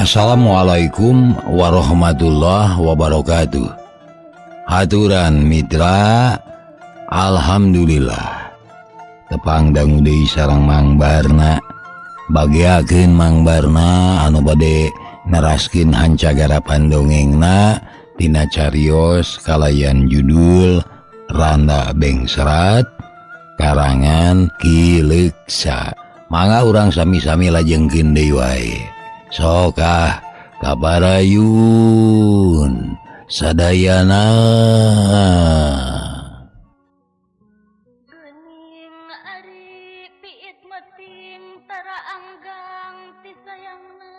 Assalamualaikum warahmatullahi wabarakatuh. Haturan mitra, alhamdulillah tepang dangu deui sareng Mang Barna, bagiakeun Mang Barna anu bade neraskeun hancagara pandongengna tina carios kalayan judul Randa Bengserat karangan Ki Leuksa. Mangga urang sami-sami lajengkeun deui wae. Sokah kabarayun sadayana. Geuning ari piit meting tara anggang ti sayangna.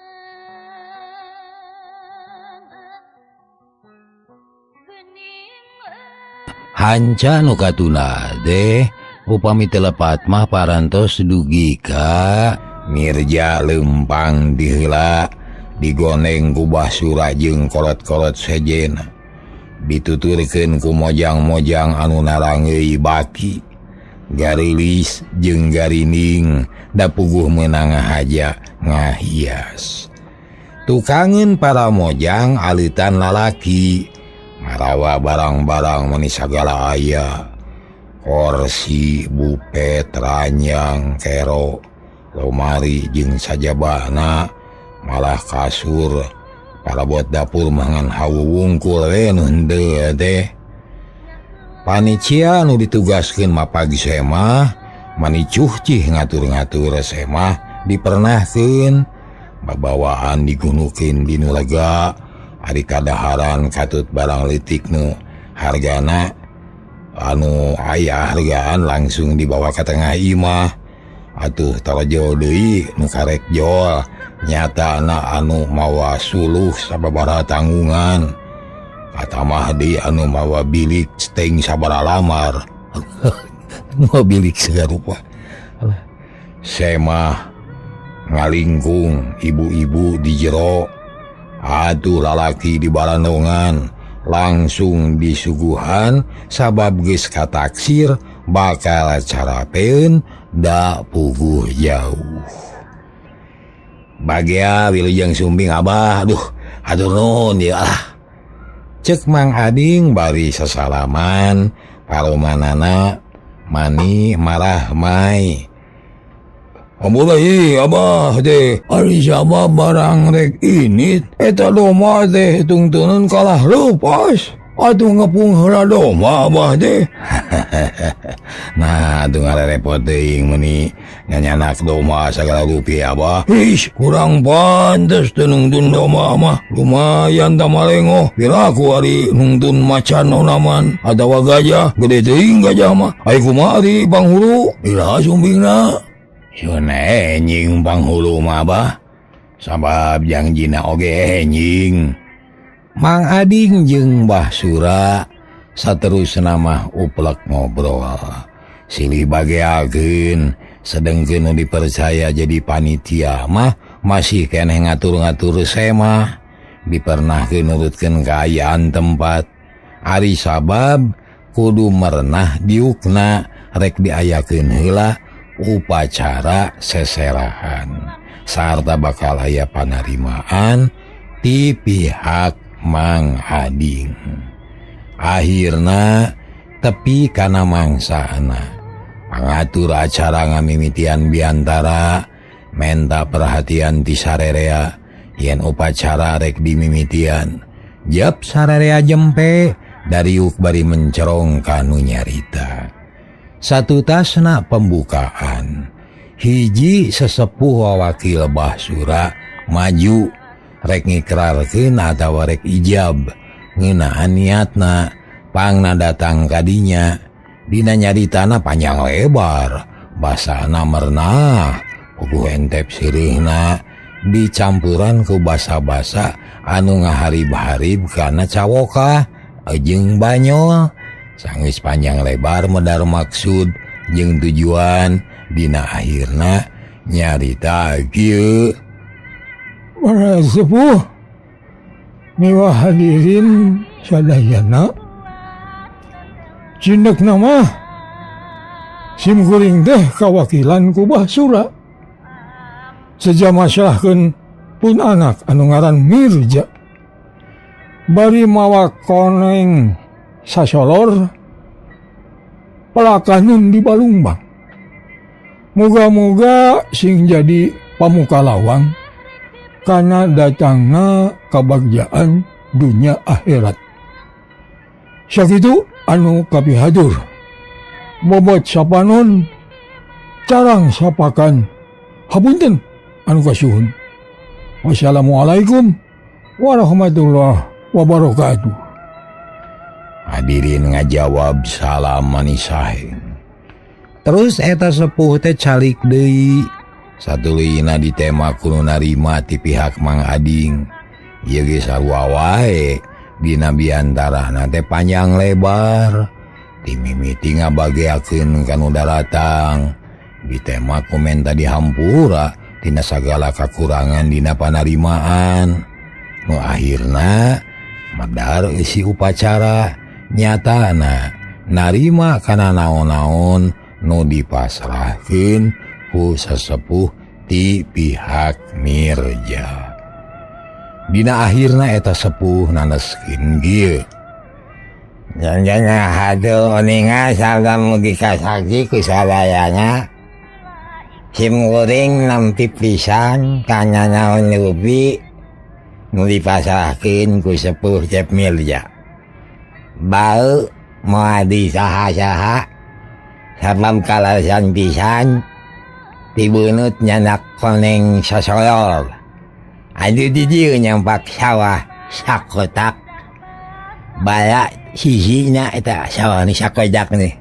Geuning Hanca nu katuna teh upami telepat mah parantos dugi ka Mirja lempang diheula digoneng ku Basura jeung kolot-kolot sejena, dituturkeun ku mojang-mojang anu narangeui baki, garilis jeung garining da puguh meunang ngahaja ngahias. Tukangeun para mojang alitan lalaki marawa barang-barang meni sagala aya, kursi, bupet, ranjang, kero, lomari jeung sajabana, malah kasur, parabot dapur mangan hawu wungkul we nu henteu teh. Panitia nu ditugaskeun mapagi semah manicuh cih ngatur-ngatur semah dipernahkeun, babawaan digunukeun dinu lega, ari kadaharan katut barang leutik nu hargana anu aya hargaan langsung dibawa ka tengah imah. Atuh tarajo deui nu karek jol nyatana anu mawa suluh sababaraha tanggungan, katamah deui anu mawa bilik steng sabaraha lamar. Mawa bilik segarupa semah ngalingkung ibu-ibu di jero, atuh lalaki di balandongan langsung disuguhan sabab geus kataksir bakal carapeun da puguh jauh. Bagia wilujeng sumbing abah, aduh hatur nuhun ya lah. Cek Mang Ading bari sasalaman paromanana mani marah mai. Ambulai abah teh ari sabab barang rek ini eta doma teh tungtunan kalah leupas. Atuh ngepung heula doma abah teh. Nah, atuh ngarepot teuing meuni nyanyanak doma sagala rupiah abah. Ish, kurang pantes teu nungtun doma mah. Lumayan tamalengoh. Pilaku ari nungtun macan onaman atawa gajah, gede teuing gajah mah. Ai kumaha ari panghulu? Iraha sumbingna. Yuna enjing panghulu mah abah, sabab jangjina oge enjing. Mang Ading jeung Basura saterusna mah uplek ngobrol, silih bageakeun sedengkeun nu dipercaya jadi panitia mah masih keneh ngatur-ngatur semah, dipernahkeun nurutkeun kaayaan tempat, ari sabab kudu merenah diukna rek diayakeun heula upacara seserahan sarta bakal aya panarimaan ti pihak Mang Ading. Akhirna tepi kana mangsana pangatur acara ngamimitian biantara menta perhatian ti sarerea yen upacara rek dimimitian. Jap sarerea jempe dariuk bari mencerong kanu nyarita. Satu tasna pembukaan, hiji sesepuh wakil Basura maju rek ngikrarkeun atawa rek ijab ngeunaan niatna pangna datang kadinya. Dina nyaritana panjang lebar, basana merenah, puguh entep sirihna dicampuran ku basa-basa anu ngaharib-harib kana cawokah jeung banyol. Sanggeus panjang lebar medar maksud jeung tujuan, dina akhirna nyarita kieu. Para sepuh miwah hadirin sadayana, cindeuk nama simkuring teh kawakilan ku Basura. Seja masalahkeun pun anak anu ngaran Mirja. Bari mawa koneng sasolor pelakanun di Balumbang. Muga-muga sing jadi pamuka lawang karena datangna kabagjaan dunia akhirat. Sakitu anu kapihatur. Bobot sapanon carang sapakan hapunten anu kasuhun. Wassalamualaikum warahmatullahi wabarakatuh. Hadirin ngajawab salam manisahe. Terus eta sepuh teh calik deui. Satuluyna di tema kudu narima ti pihak Mang Ading. Ieu ge sarua wae dina biantarana teh panjang lebar. Ti mimiti ngabageakeun kanu daratang. Di tema komenta dihampura tina sagala kakurangan dina panarimaan. Nu akhirna madar isi upacara nyatana narima kana naon-naon nu dipasrahkeun ku sesepuh ti pihak Mirja. Dina akhirna eta sepuh naneskeun kieu. Janjana hadu uninga sarta mugi kasaki ku sadayana. Sim kuring nampi pisan kana naon leubi nu dipasrahkeun ku sepuh Cep Mirja. Bau moal disaha-saha sabab kalasan pisan tibeunut nyanak koneng sasolor. Adu di dieu nyampak sawah sakotak. Bala sisina eta sawah ni sakotak nih.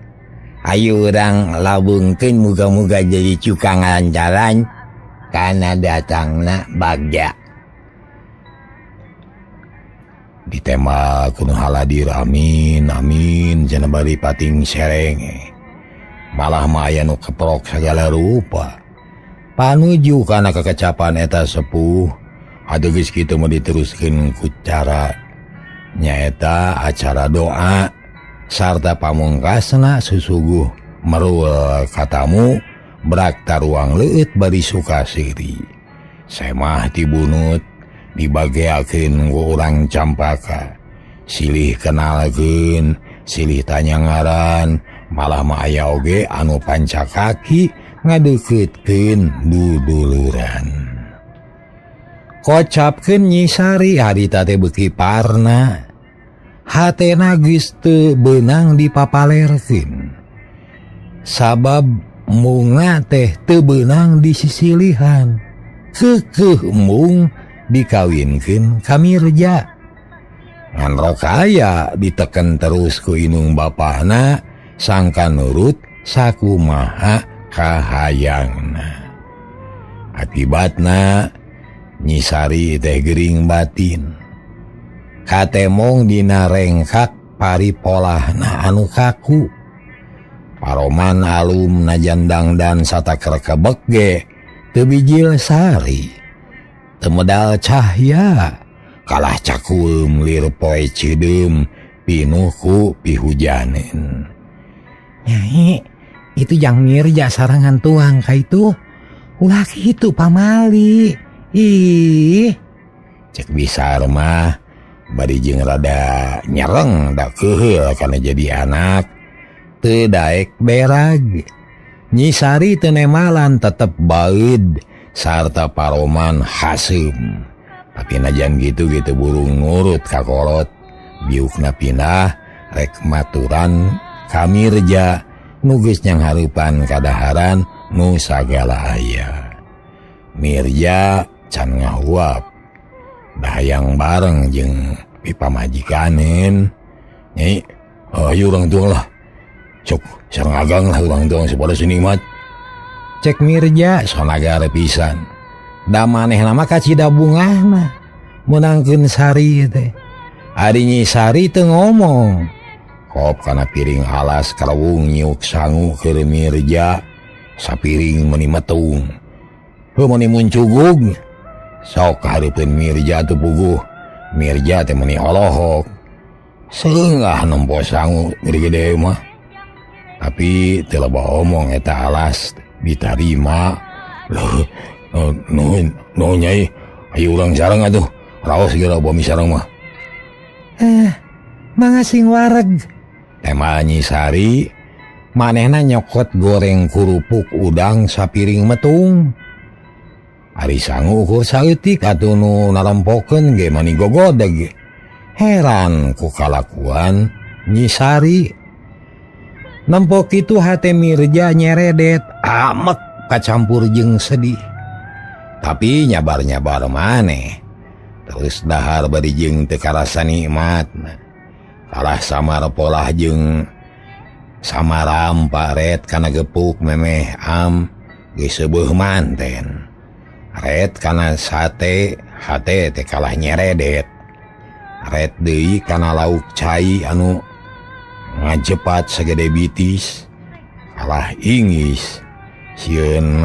Ayo urang labungkeun muga-muga jadi cukang lancaran kana datangna bagja. Di tema kudu haladir amin amin cenah bari pating serenge. Malah mah aya nu keprok sagala rupa. Panuju kana kekecapan eta sepuh atuh geus kitu mah diteruskeun ku cara nyaeta acara doa sarta pamungkasna susuguh merul katamu brak taruang leuit bari sukasiri. Semah tibunut dibageakeun ku urang Campaka. Silih kenalkeun, silih tanya ngaran, malah mah aya oge anu panca kaki ngadeukeutkeun duduluran. Kocapkeun Nyi Sari harita teh beuki parna. Hatena geus teu beunang dipapalerkeun. Sabab munga teh teu beunang disisilihan. Keukeuh embung dikawinkeun ka Mirja. Ngan rokaya diteken terus ku inung bapana sangka nurut sakumaha kahayangna. Akibatna Nyi Sari teh gering batin. Katemong dina rengkak paripolahna anu kaku. Paroman alum najandang dan satakar kebek ge teu bijil Sari. Teu medal cahya kalah cakueum lir poe cideum pinuh ku pihujaneun. Nyai, itu Jang Mirja sarangan tuang ka itu. Ulah kitu pamali. Ih. Cek Bisar mah bari jeung rada nyereng da keuheul kana jadi anak. Teu daek berag. Nyi Sari teu nemalan tetep baeud sarta paroman haseum. Tapi najan gitu-gitu burung nurut ka kolot. Biukna pindah rek maturan ka Mirja nu geus nyanghareupan kadaharan nu sagala aya. Mirja can ngahuap. Dahayang bareng jeung pipamajikaneun. Nyai, ayo urang tuang lah. Sok sareng agang lah urang tuang sapada sinimat. Cek Mirja sonagare pisan. Da manehna mah kacida bungahna menangkeun Sari teh. Ari Nyi Sari teu ngomong. Kop kana piring alas karawung nyiuk sangu keur Mirja. Sapiring meuni metung. Heuh meuni muncugug. Sok hareupeun Mirja teu puguh. Mirja teh meuni holohok. Seunggah nempo sangu gede-gede mah. Tapi teu loba omong eta alas ditarima. Loh, nuhun Nyai, Ayo urang sareng atuh. Raos geura bumi sareng mah. Mangasing wareg. Tema Nyi Sari, manehna nyokot goreng kurupuk udang sapiring metung. Ari sangu ukur saeutik atuh nu narempokeun ge mani gogodeg. Heran ku kalakuan Nyi Sari. Nempok itu hate Mirja nyeredet amek kacampur jeung sedih. Tapi nyabar-nyabar maneh. Terus dahar bari jeung teu karasa nikmatna. Kalah samar polah jeung samaram paret kana gepuk memeh am geus seubeung manten. Ret kana sate hate teh kalah nyeredet. Ret deui kana lauk cai anu ngajepat sagede bitis kalah ingis. Sieun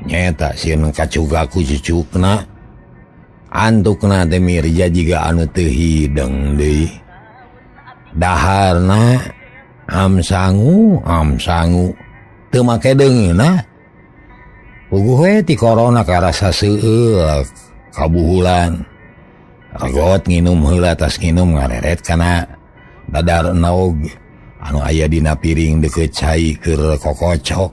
nyeta sieun kacugaku cucukna. Antukna teh Mirja jiga anu teu hideng deui. Daharna am sangu teu make deungeuna. Puguh we ti corona karasa seueul kabuhulan. Regot nginum heula tas nginum ngareret kana dadar naog anu aya dina piring deukeut cai keur kokocok.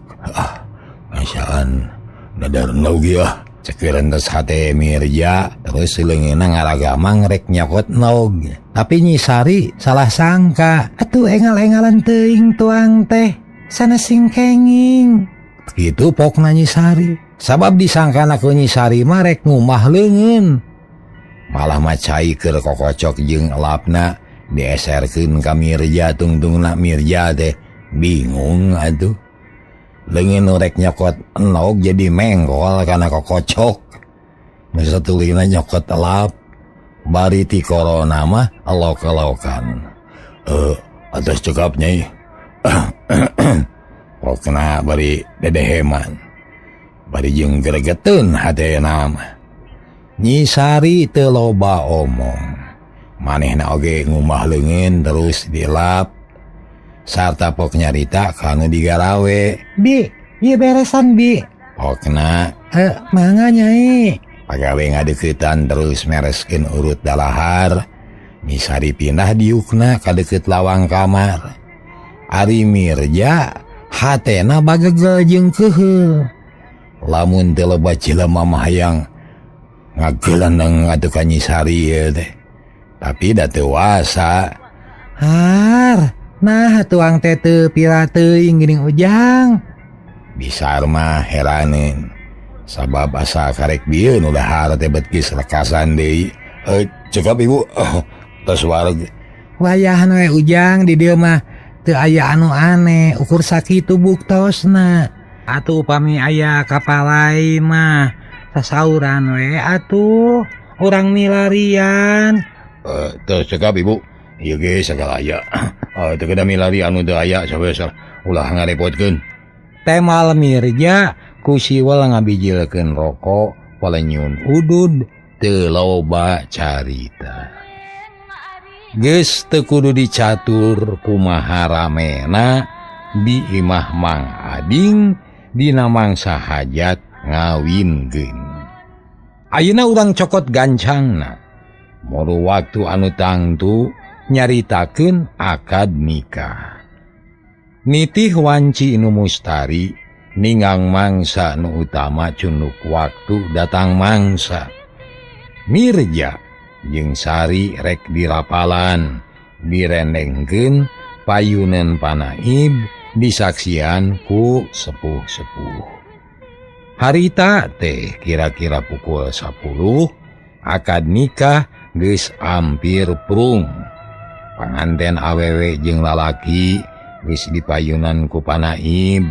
Masaan dadar naog ya. Cekeun tos hate Mirja terus leungeunna ngaragamang rek nyokot naog. Tapi Nyi Sari salah sangka. Atuh engal-engalan teuing tuang teh sanesing kenging. Kitu pokna Nyi Sari. Sabab disangkana ku Nyi Sari mah rek ngumah leungeun. Malah macai keur kokocok jeung elapna dieserkeun ka Mirja tungtungna Mirja teh bingung atuh. Leungeun rek nyokot enog jadi menggol kana kokocok. Nu satulina nyokot elap. Bari ti corona mah elok-elokan. Atas cekap Nyai. Pokna bari dedeheman. Bari jeung gregeteun hatena mah. Nyi Sari teu loba omong. Manehna oge ngumah leungeun terus dilap. Sarta pok nyarita kanu digarawe. Bi, ieu beresan Bi. Pokna, mangga Nyai. Pagawe ngadeuketan terus mereskeun urut dalahar. Nyi Sari pindah diukna ka deukeut lawang kamar. Ari Mirja hatena bagegel jeung keuheul. Lamun teu loba jelema mah hayang ngageulendeng atuh ka Nyi Sari ieu teh. Tapi da teu wasa. Nah tuang teh teu pira teuing geuning Ujang. Bisar mah heraneun. Sabab asa karek bieun udah dahar teh bet geus lekasan deui. Cekap Ibu. Tos wareg. Wayahan we Ujang di dieu mah teu aya anu aneh, ukur sakitu buktosna. Atuh upami aya kapalai mah sasauran we atuh. Urang milarian. Tos cekap Ibu. Ieu ge sagala aya. Teu kada milari anu teu aya sabesar ulah ngarepotkeun. Temal Mirja ku siwel ngabijilkeun rokok palenyun udud teu loba carita. Geus teu kudu dicatur kumaha ramena di imah Mang Ading dina mangsa hajat ngawinkeun. Ayeuna urang cokot gancangna. Moru waktu anu tangtu nyaritakeun akad nikah. Nitih wanci nu mustari ninggang mangsa nu utama cunduk waktu datang mangsa. Mirja jeung Sari rek dirapalan direndengkeun payunan panaib disaksian ku sepuh-sepuh. Harita teh kira-kira pukul 10 akad nikah geus ampir prung. Panganten awewe jeung lalaki geus dipayunan ku panaib.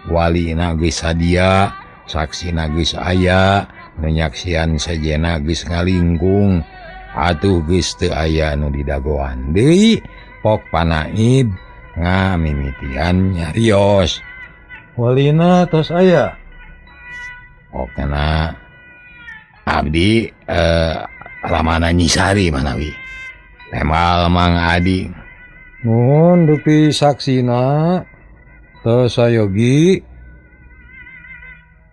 Walina geus sadia, saksina geus aya, nu nyaksian sajena geus ngalingkung. Atuh geus teu aya nu didagoan deui, pok panaib ngamimitian nyarios. Walina tos aya. Pokna abdi ramana Nyi Sari manawi. Temal Mang Ading. Nuhun dupi saksina. Tos sayogi.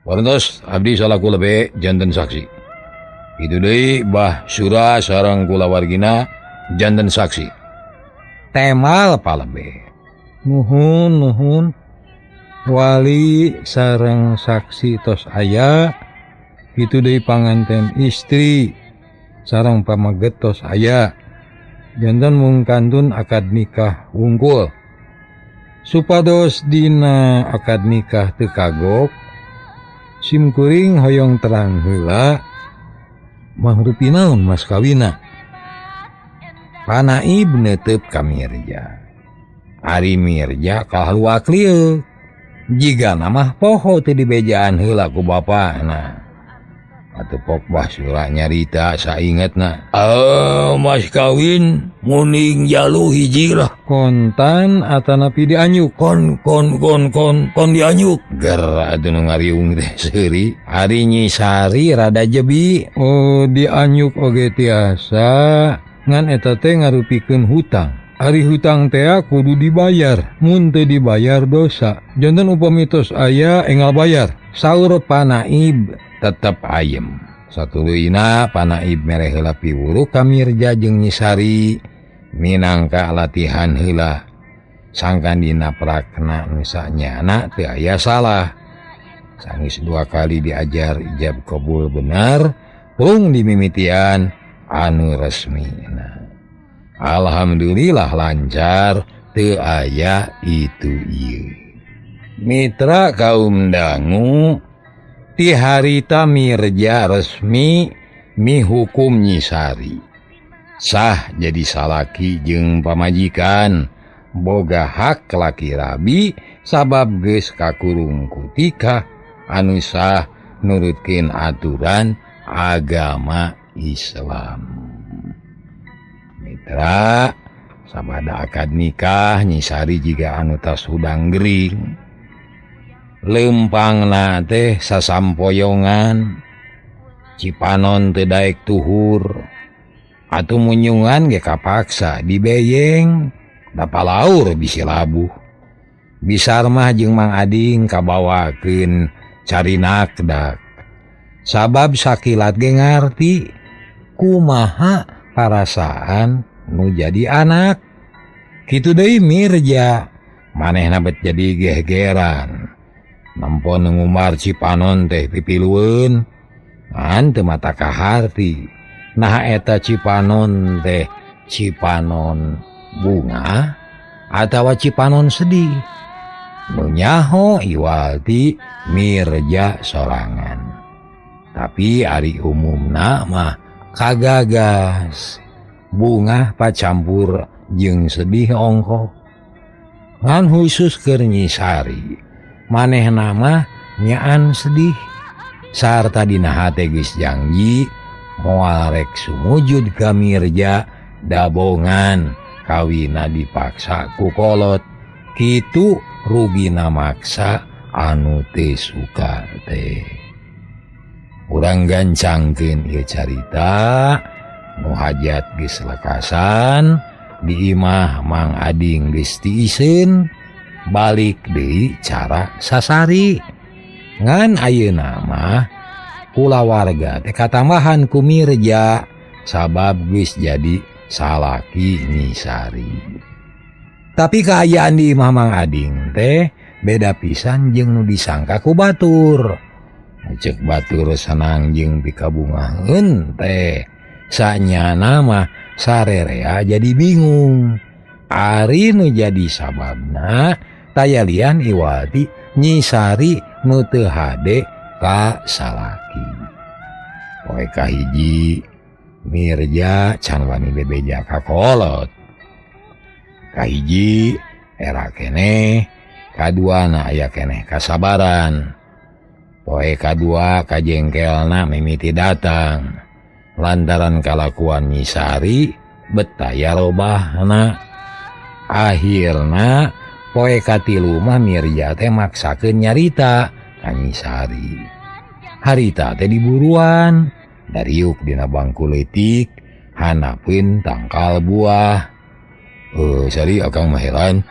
Warantos abdi salaku lebe janten saksi. Itu deui bah surah sareng kulawargina janten saksi. Temal palebe. Nuhun wali sareng saksi tos aya kitu deui panganten istri sareng pamaget tos aya janten mung kantun akad nikah wungkul supados dina akad nikah teu kagok simkuring hoyong terang heula mangrupi naon mas kawina. Panaib neuteup ka Mirja. Ari Mirja kaluak lieu. Jigana mah poho teu dibejaan heula ku bapana. Atuh pok bah surah nyarita saingetna. Mas kawin muning jalu hiji lah. Kontan atanapi dianyuk. Kon dianyuk. Ger atuh nu ngariung teh seuri. Ari Nyi Sari rada jebi. Oh dianyuk oge tiasa ngan eta teh ngarupikeun hutang. Ari hutang teh kudu dibayar. Mun teu dibayar dosa. Janten upami tos aya enggal bayar. Saur Panaib tetep ayem. Satuluina Panaib mere heula piwuruh ka Mirja jeung Nyi Sari minangka latihan heula. Sangkan dina prakna nu sanyana teu aya salah. Sanggeus 2 kali diajar ijab qabul bener, pung dimimitian anu resmina. Alhamdulillah lancar teu aya itu ieu. Mitra kaum dangu ti harita Mirja resmi mihukum Nyi Sari. Sah jadi salaki jeung pamajikan boga hak laki rabi sabab geus kakurung kutika anu sah nurutkeun aturan agama Islam. Mitra sabada akad nikah Nyi Sari jiga anu tas hudang gering. Lempangna teh sasampoyongan cipanon teu daek tuhur atuh munyungan ge kapaksa dibeyeng da palaur bisi labuh. Bisar mah jeung Mang Ading kabawakeun cari nakdak sabab sakilat ge ngarti kumaha parasaan nu jadi anak. Kitu deui Mirja manehna bet jadi gehgeran nampon ngumbar cipanon teh pipilueun ngan teu mata kaharti. Nah eta cipanon teh cipanon bunga atawa cipanon sedih. Nu nyaho iwalti Mirja sorangan. Tapi ari umumna mah kagagas bunga pacampur jeung sedih ongko. Ngan khusus keur Nyi Sari manehna mah nyaan sedih sarta dina hate geus janji moal rek sumujud ka Mirja dabongan kawina dipaksa ku kolot. Kitu rugina maksa anu teu suka teh. Urang gancangkeun ieu carita nu hajat geus lekasan di imah Mang Ading geus tiiseun balik deui cara sasari. Ngan ayeuna mah kulawarga teh katambahan ku Mirja sabab geus jadi salaki Nyi Sari. Tapi kaayaan di imah Mang Ading teh beda pisan jeung nu disangka ku batur. Cek batur senang jeung pikabungaheun teh sanyana mah sarerea jadi bingung. Ari nu jadi sababna tayalian iwati Nyi Sari nu teu hade ka salaki. Poe kahiji Mirja can wani bebeja ka kolot. Kahiji era keneh, kaduana aya keneh kasabaran. Poe kadua kajengkelna mimiti datang. Lantaran kalakuan Nyi Sari betaya robahna. Akhirna poe katilu mah Mirja teh maksakeun nyarita ka Nyi Sari. Harita teh diburuan dariuk dina bangku leutik hanapeun tangkal buah. Sari akang mah heran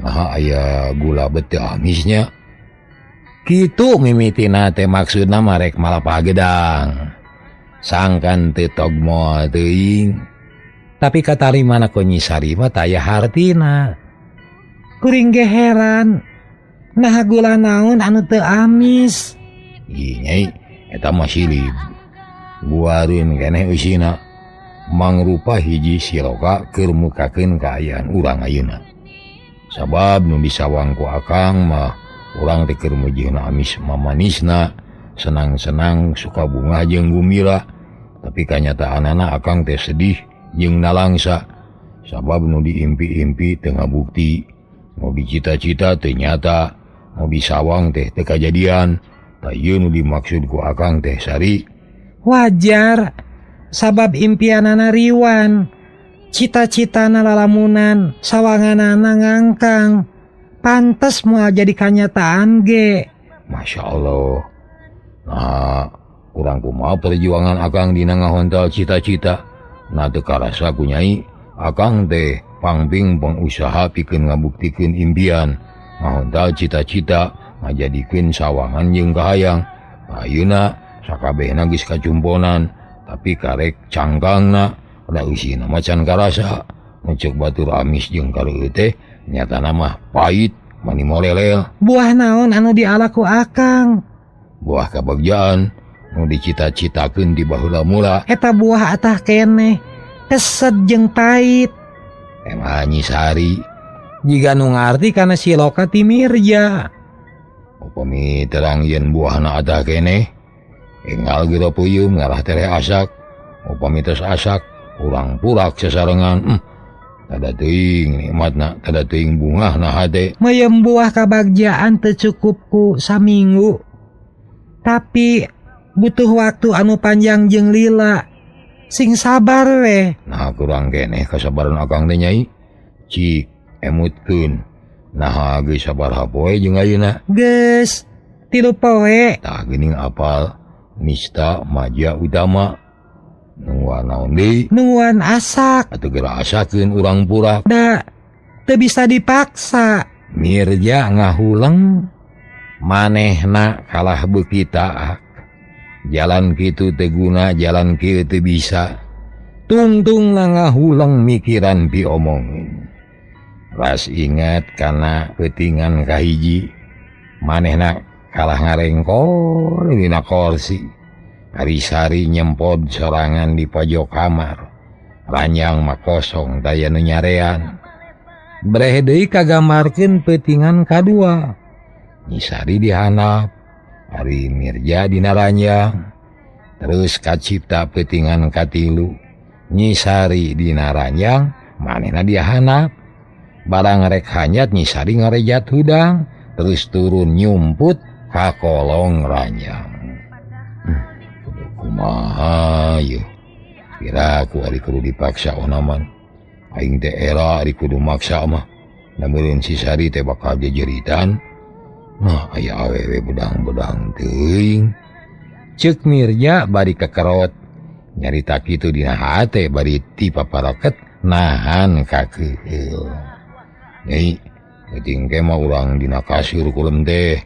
naha aya gula beteu amisnya. Kitu mimitina teh maksudna mah rek malapah gedang. sangkan tetog moal teuing. Tapi katarimana ko Nyisari mah taya hartina. Kuring ge heran. Nah gula naon anu teu amis? Ih Nyai, eta mah silib. Guareun keneh eusina. Mangrupa hiji siloka keur mukakeun kaayaan urang ayeuna. Sabab nu disawang ku akang mah urang teh keur mujihna amis mamanisna, senang-senang suka bunga jeung gumila. Tapi kanyataanana akang teh sedih jeung nalangsa. Sabab nu diimpi-impi teu ngabukti, nu dicita-cita teu nyata, nu disawang teh teu kajadian. Tah ieu nu dimaksud ku akang teh Sari. Wajar. Sabab impianana riwan, cita-citana lalamunan, sawanganana ngangkang. Pantes moal jadi kanyataan ge. Masya Allah. Nah, kurang kumaha perjuangan akang dina ngahontal cita-cita. Nah teu karasa ku Nyai, akang teh pangping pengusaha pikeun ngabuktikeun impian, ngahontal cita-cita, ngajadikeun sawangan jeung kahayang. Ayeuna sakabehna geus kacumponan. Tapi karek cangkangna da eusina macan karasa. Mucuk batur amis jeung kareu teh nyatana mah pait mani molelel. Buah naon anu dialaku akang? Buah kabagjaan nu dicita-citakeun di baheula mula. Eta buah atah keneh keset jeung pait. Emang Nyisari Jiga nu ngarti kana siloka ti Mirja. upami terang yen buahna atah keneh enggal gira puyum ngarah tereh asak. Upami tos asak urang purak sasarengan. Tada teuing nikmatna, tada teuing bungahna hate. Mayem buah kabagjaan teu cukup ku saminggu. Tapi butuh waktu anu panjang jeung lila. Sing sabar we. Nah kurang keneh kasabaran akang teh Nyai. Cik emutkeun. Nah geus sabaraha poe jeung ayeuna? Geus 3 poe. Tah geuning apal. Nista Maja Utama nuan naon deui? Nuan asak. Atuh geura asakeun urang purak. Da teu bisa dipaksa. Mirja ngahuleng manehna kalah beuki taak. Jalan kitu teu guna, jalan kieu teu bisa. Tungtungna ngahuleng mikiran piomongin. Ras ingat kana peutingan kahiji. Manehna kalah ngarengkol dina kursi. Ari-sari nyempod sorangan di pojok kamar. Ranjang mah kosong daya nu nyarean. Breh deui kagambarkeun peutingan kadua. Nyisari dihandap, ari Mirja dina ranjang. Terus kacipta peutingan katilu. Nyisari dina ranjang, manehna dihandap. Barang rek hanyat Nyisari ngarejat hudang, terus turun nyumput ka kolong ranjang. Kumaha yeuh. Kira ku ari kudu dipaksa onaman. Aing teh era ari kudu maksa mah. Namun si Sari teh bakal jejeritan. Nah aya awewe bedang-bedang teuing. Ceuk Mirja Bari kekerot. Nyarita kitu dina hate bari ti paparaket nahan kakeueul. Nyai, penting ke mah urang dina kasur kulem teh.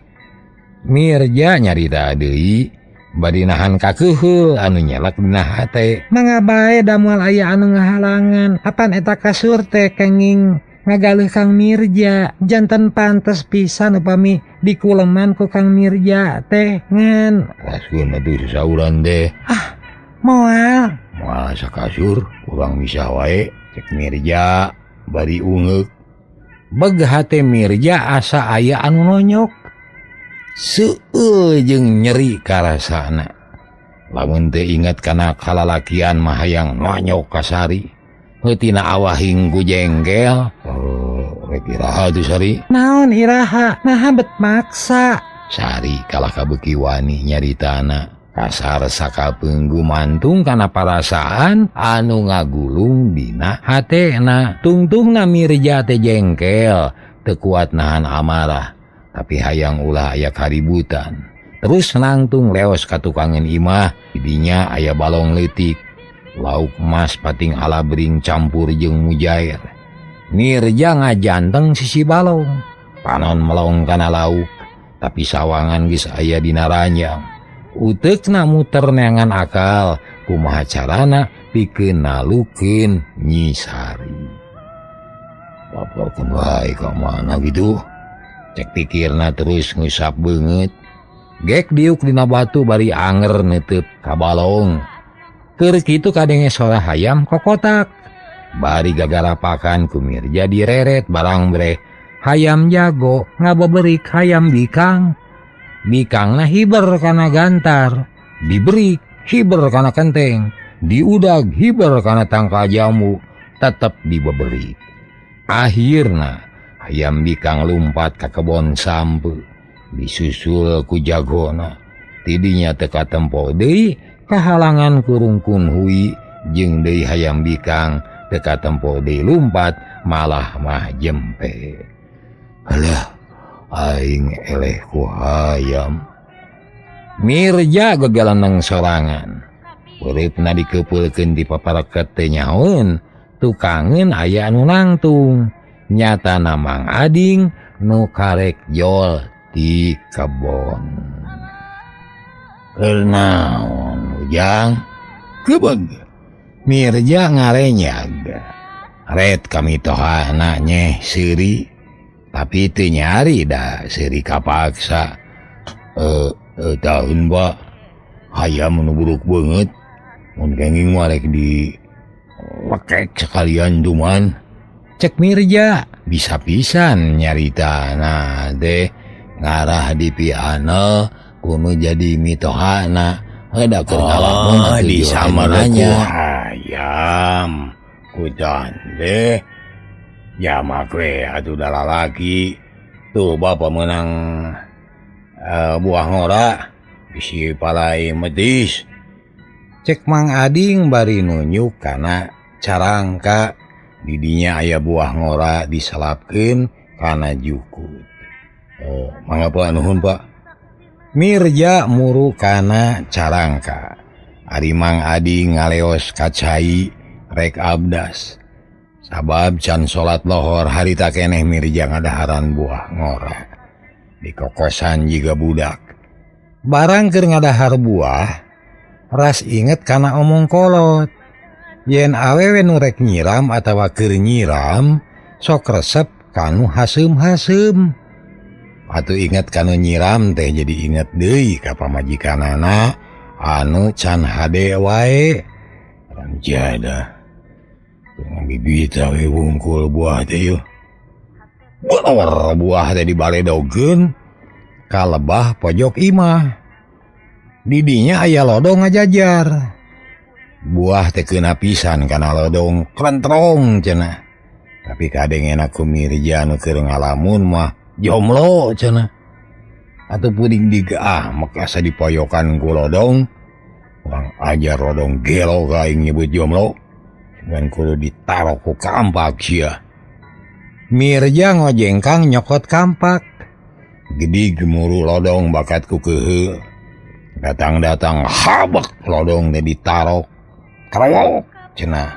Mirja nyarita deui. Bari nahan kakeuheul anu nyelak dina hate. Mangga bae da moal aya anu ngahalangan. Apan eta kasur teh kenging ngagalih Kang Mirja. Janten pantes pisan upami dikuleman ku Kang Mirja teh ngan. Raskeun atuh sasauran teh. Moal. Moal sakasur urang misah wae cek Mirja bari ungeuk. Beg hate Mirja asa aya anu nonyok. Seueuh jeung nyeri karasana. Lamun teu inget kana kalalakian mah hayang nonyok ka Sari. Heutina awahing ku jengkel. Rek iraha tuh Sari. Naon iraha? Naha bet maksa. Sari kalah kabeuki wani nyaritana. Kasar sakapeung gumantung kana parasaan anu ngagulung dina hatena. Tungtungna Mirja teh jengkel, teu kuat nahan amarah. Tapi hayang ulah aya kaributan. Terus nangtung leos ka tukangan imah. Didinya aya balong leutik. Lauk emas pating alabring campur jeung mujair. Mirja ngajanteng sisi balong. Panon melong kana lauk. Tapi sawangan geus aya dina ranjang. Uteukna muter neangan akal kumaha carana pikeun nalukeun Nyi Sari. Laporkeun wae ka mana gitu. Cek pikirna terus ngusap beungeut. Gek diuk dina batu bari anger neuteut ka balong. Keur kitu kadenge sora hayam kokotak. Bari gagarapakan ku Mirja direret barang breh. Hayam jago ngababerik hayam bikang. Bikangna hiber kana gantar. Diberik hiber kana kenteng. Diudag hiber kana tangkal jamu. Tetep dibeberik. Akhirna hayam bikang lumpat ka kebon sampe. Disusul ku jagona. Tidinya teka tempo deui kahalangan kurungkun hui jeung deui hayam bikang teka tempo deui lumpat malah mah jempe. Alah aing eleh ku hayam. Mirja gegaleneng sorangan. Uripna dikeupulkeun di papareket teh nyahoeun tukangeun aya anu nangtung. Nyatana Mang Ading nu karek jol di kebon. Keur naon Ujang? Kebeg. Mirja ngarenyag. Ret kami tohana nyeh seuri. Tapi teu nyari dah seuri kapaksa. Tahun ba hayam nu buruk beungeut. Mun kenging mah rek di lekek sekalian duman. Cek Mirja, bisa pisan nyaritana teh ngarah di piana kudu jadi mitohana. Ada keur ngalamun di samaranya hayam kudan deh jamak we atuh dalalaki tuh bapak menang buah ngora bisi palai medis. Cek Mang Ading bari nunjuk kana carangka didinya aya buah ngora diselapkeun kana jukut. Mangapa nuhun Pak? Mirja muru kana carangka. Ari Mang Ading ngaleos ka cai rek abdas. Sabab can salat lohor harita keneh Mirja ngadaharan buah ngora. Di kokosan jiga budak. Barang keur ngadahar buah, ras inget kana omong kolot. Yen awewe nu rek nyiram atawa keur nyiram, sok resep kanu haseum-haseum. Atuh inget kanu nyiram teh jadi inget deui ka pamajikanana anu can hade wae. Ranjada ngabibita we wungkul buah teh yeuh. Bener buah teh dibaledogkeun ka lebah pojok imah. Didinya aya lodong ngajajar. Buah teh keuna pisan kana lodong klentrong cenah. Tapi kadengena ku Mirja nu keur ngalamun mah jomlo cenah. Atuh puding digaah mekasa dipoyokan ku lodong. Kurang ajar lodong gelo ka aing nyebut jomlo. Dan kudu ditarok ku kampak sia. Mirja ngojengkang nyokot kampak. Gedi gemuru lodong bakat ku keheul. Datang-datang habak lodong teh ditarok. Karawok cenah.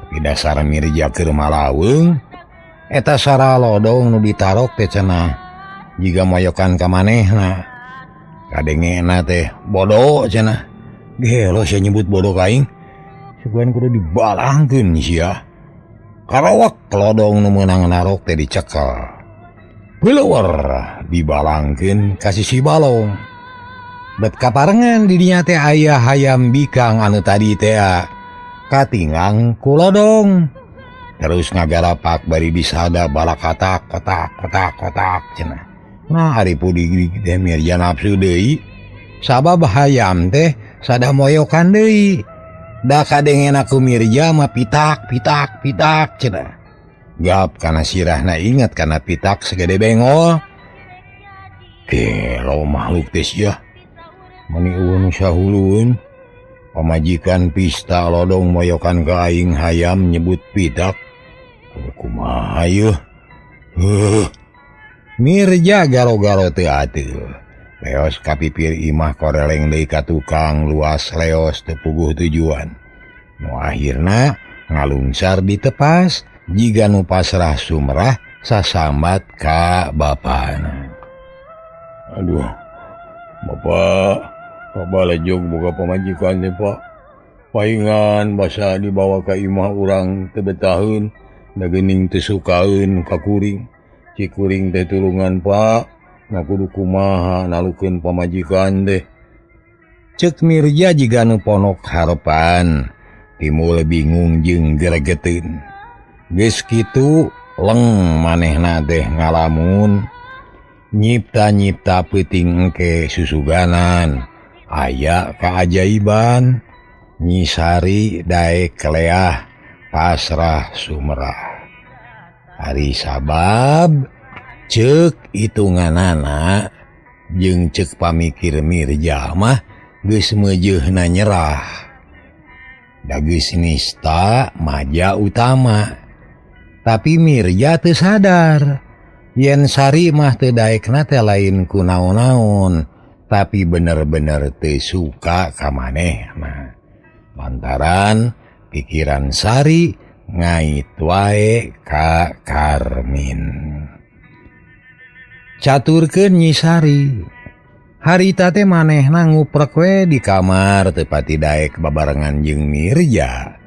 Tapi dasar Mirja keur malaweung. Eta sara lodong nu ditarok teh cenah jiga moyokan ka manehna. Kadengena teh bodoh cenah. Gelo sia nyebut bodoh ka aing. Sugan kudu dibalangkeun sia. Karawak lodong nu meunang narok teh dicekel. Beulewer dibalangkeun ka sisi balong. Bet kaparengan di dinya teh aya hayam bikang anu tadi teh katinggang ku lodong. Terus ngagarapak bari disada balakatak kotak cenah. Nah ari pudi teh Mirja nafsu deui. Sabab hayam teh sada moyokan deui. Da kadengena ku Mirja mah pitak cenah. Gap kana sirahna inget kana pitak segede bengol. Gelo makhluk teh sia. Mani eueun sahulueun pamajikan pista lodong moyokan ka aing hayam nyebut pitak. Kumaha yeuh? Mirja garo-garo teu atuh. Leos kapipir imah koreleng deui ka tukang luas leos teu puguh tujuan. Nu akhirna ngalungsar di tepas jiga nu pasrah sumrah sasambat ka bapana. Aduh, Bapak, Bapak lejog boga pamajikan teh Pak. paingan basa dibawa ka imah urang tebetahun da geuning teu sukaeun ka kuring. Cik kuring teh tulungan Pak, ngakudu kumaha nalukeun pamajikan teh. Cek Mirja jiga nu ponok harepan, timbul bingung jeung gregeteun. Geus kitu leng manehna teh ngalamun nyipta-nyipta peuting engke susuganan. Aya kaajaiban Nyi Sari daek keleah pasrah sumerah. Ari sabab cek hitunganana jeung cek pamikir Mirja mah geus meujeuhna nyerah. Da geus nista maja utama. Tapi Mirja teu sadar yen Sari mah teu daekna teh lain ku naon-naon, tapi bener-bener teu suka ka manehna. Lantaran pikiran Sari ngait wae ka Karmin. Caturkeun Nyi Sari, harita teh manehna nguprek we di kamar teu pati daek babarengan jeung Mirja.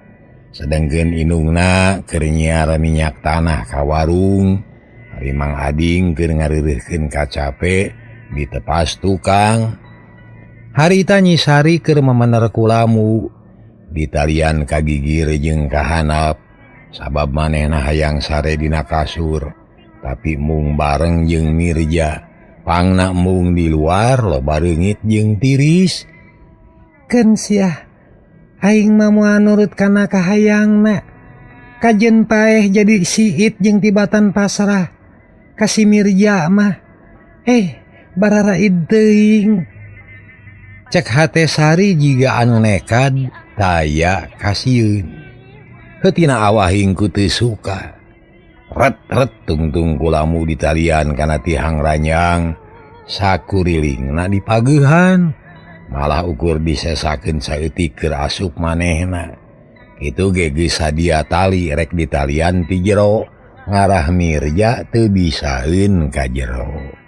Sedengkeun indungna keur nyiar minyak tanah ka warung. Ari Mang Ading keur ngareureuhkeun kacape di tepas tukang. Harita Nyi Sari keur memener kulamu di talian kagigir jeung kahanap sabab manehna hayang sare dina kasur, tapi mung bareng jeung Mirja. Pangna mung di luar loba reungit jeung tiris. Keun sia aing mah moal nurut kana kahayangna. Kajen paeh jadi siit jeung tibatan pasrah ka si Mirja mah. Bararaid teuing. Cek hate Sari jiga anu nekad daya kasieun. Heutina awahing ku teu suka. Ret-ret tungtung kulamu di talian kana tihang ranjang, sakurilingna dipageuhan. Malah ukur disesakeun saeutik keur asup manehna. Kitu ge geus sadia tali rek di talian ti jero, ngarah Mirja teu bisaeun ka jero.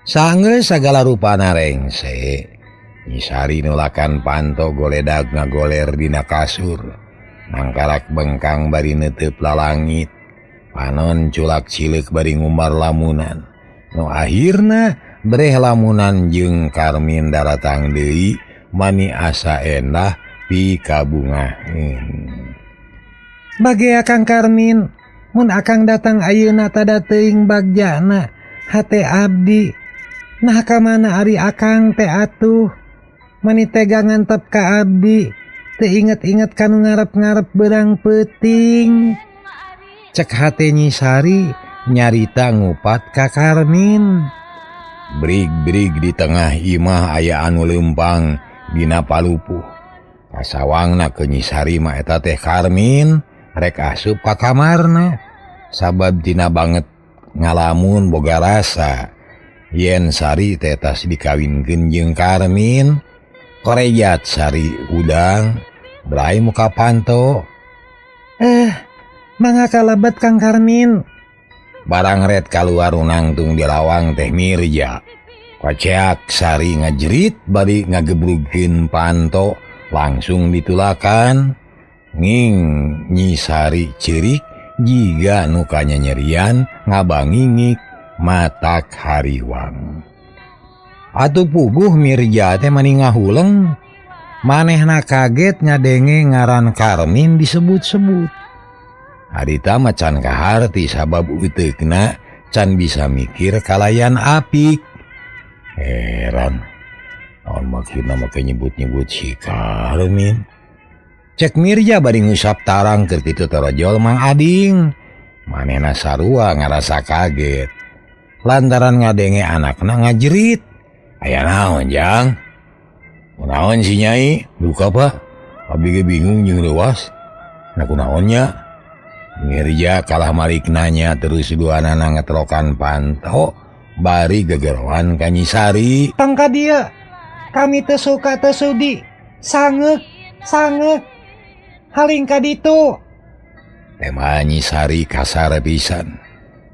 Saenggeus sagala rupana rengse, Nyi Sari nulakan panto goledag ngagoler dina kasur. Nangkarak bengkang bari neuteup lalangit. Panon culak cileuk bari ngumbar lamunan. Nu akhirna breh lamunan jeung Karmin daratang deui mani asa endah pikabungaheun. Bage Akang Karmin, mun Akang datang ayeuna tada teuing bagjana hate abdi. Nah ka mana ari Akang teh atuh? Mani tega ngantep ka abdi, teu inget-inget kanu ngarep-ngarep beurang peuting. Cek hate Nyi Sari nyarita ngupat ka Karmin. Brig-brig di tengah imah aya anu leumpang dina palupuh. Kasawangna ke Nyi Sari mah eta teh Karmin rek asup ka kamarna. Sabab tina banget ngalamun boga rasa yen Sari teh tas dikawinkeun jeung Karmin. Korejat Sari udang berai muka panto. Mangga kalebet Kang Karmin. Barang red kaluar nangtung di lawang teh Mirja. Koceak Sari ngajerit bari ngagebrugkeun panto langsung ditulakan. Nging Nyi Sari ceurik jiga nu kanyanyerian ngabangingik matak hariwang. Atuh puguh Mirja teh mani ngahuleng. Manehna kaget ngadenge ngaran Karmin disebut-sebut. Harita macan kaharti sabab uteukna can bisa mikir kalayan apik. Heran, naon maksudna make nyebut-nyebut si Karmin. Cek Mirja bari ngusap tarang keur kitu torojol Mang Ading. Manehna sarua ngarasa kaget. Lantaran ngadenge anakna ngajerit. Aya naon Jang? Kunaon si Nyai? Duka Pak? Abi ge bingung jeung leuwas. Na kunaonnya? Mirja kalah malik nanya terus duanana ngetrokan panto bari gegeroan ka Nyi Sari. Tong ka dieu. Kami teu suka teu sudi. Sangeuk. Haling ka ditu. Tema Nyi Sari kasar pisan.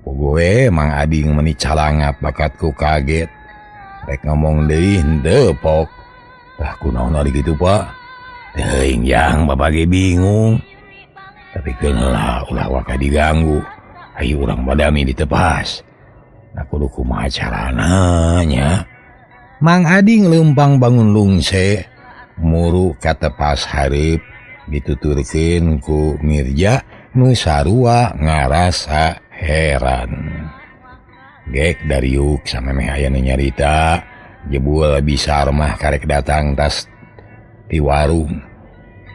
Puguh Mang Ading meuni calangap bakatku kaget. Rek ngomong deui henteu pok. Tah kunaon ari kitu Pak? Teuing yang bapak ge bingung. Tapi kenlah ulah waka diganggu. Ayo urang badami ditepas. Nah kudu kumaha carana nya. Mang Adi ngelempang bangun lungse, muru ka tepas hareup dituturkeun ku Mirja nu sarua ngarasa heran. Gek dari yuk samemeh aya nu nyarita, jebul bisar mah karek datang tas di warung.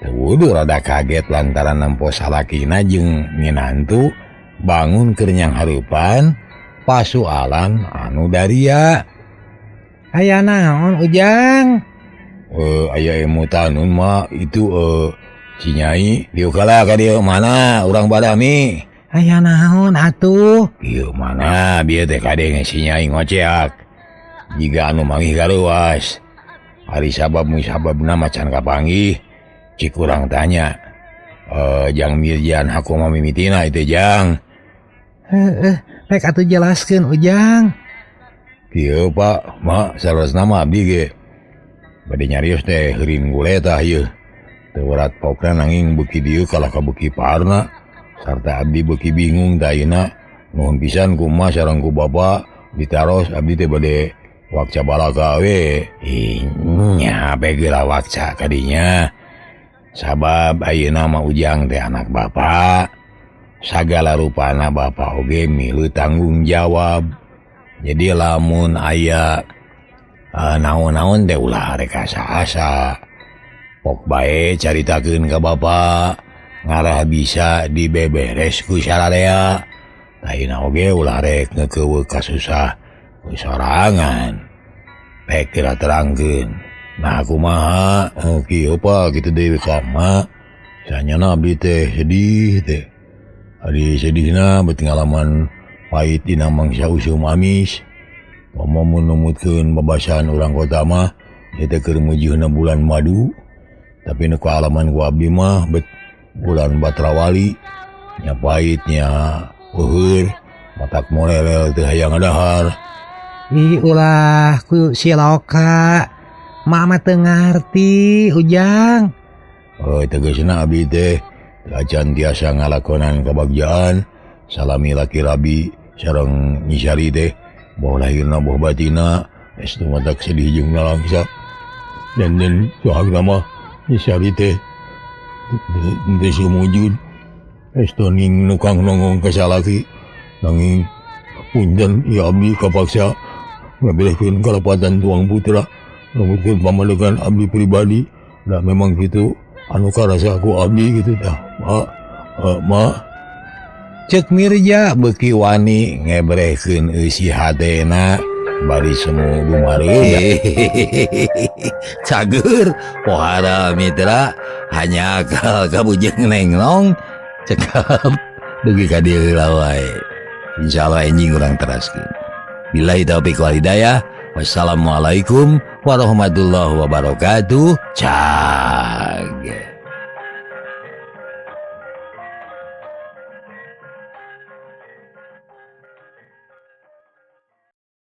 Teu rada kaget lantaran nampo salakina jeung minantu bangun keur nyang hareupan pasualan anu daria. Aya naon Ujang? Aya emutanun mah itu si Nyai dieu kala ka dieu mana urang badami. Aya naon atuh? Ieu mana bieu teh kade si Nyai ngoceak. Jiga anu manggih galuas. Hari sabab musababna macan kapanggih. Cik urang tanya. Jang Mirjan haku mamimitina itu Jang. Rek atuh jelaskeun Ujang. Kieu Pak, mak saresna mah abdi ge. Bade nyarios teh heurin guleta ieu. Teu urat pokna nanging beuki dieu kalah ka beuki paarna. Sarta abdi beuki bingung tah ayeuna. Nuhun pisan kumaha sareng ku Bapak ditaros abdi teh bade wakca balaka we. Nya begeula wakca kadinya. Sabab ayeuna mah Ujang teh anak Bapak. Sagala rupana Bapak oge milu tanggung jawab. Jadi lamun aya naon-naon teh ulah rek asa-asa. Pok bae caritakeun ka Bapak, ngarah bisa dibeberes ku saradea. Lainna oge ulah rek ngekeuweuk kasusah ku sorangan. Pek kira terangkeun. Nah kumaha? Kieu Pak kitu deui sama. Sanyana abdi teh sedih teh. Ari sedihna beuting ngalaman pahit dina mangsa usum amis. Pamomun numutkeun babasan urang kota mah eta keur mujieuna bulan madu. Tapi nu kaalaman ku abdi mah bet bulan Batrawali. Nya pahitnya eueur matak molelel teu hayang ngadahar. Ulah ku siloka. Mak mah teu ngarti Ujang. Tegasna abdi teh acan tiasa ngalakonan kabagjaan salami laki rabi sareng nyisari teh boh lahirna boh batina estu matak sedih jeung nalangsa. Dan soalna mah nyisari teh teu sumujud estu ning nukang nongong ka salaki nanging punten ieu abdi kapaksa ngabelehkeun kalepatan tuang putra numutkeun pamadegan abdi pribadi. Da memang kitu anu karasa ku abdi gitu tah. Mak cek Mirja beuki wani ngebrehkeun eusi hatena bari semu dumareun. Cager pohara mitra hanya akal kabujeng nenglong cekap dugi ka dieu wae. Insyaallah enjing urang teraskeun. Billahi taufiq wal hidayah. Wassalamualaikum warahmatullahi wabarakatuh. Ciao.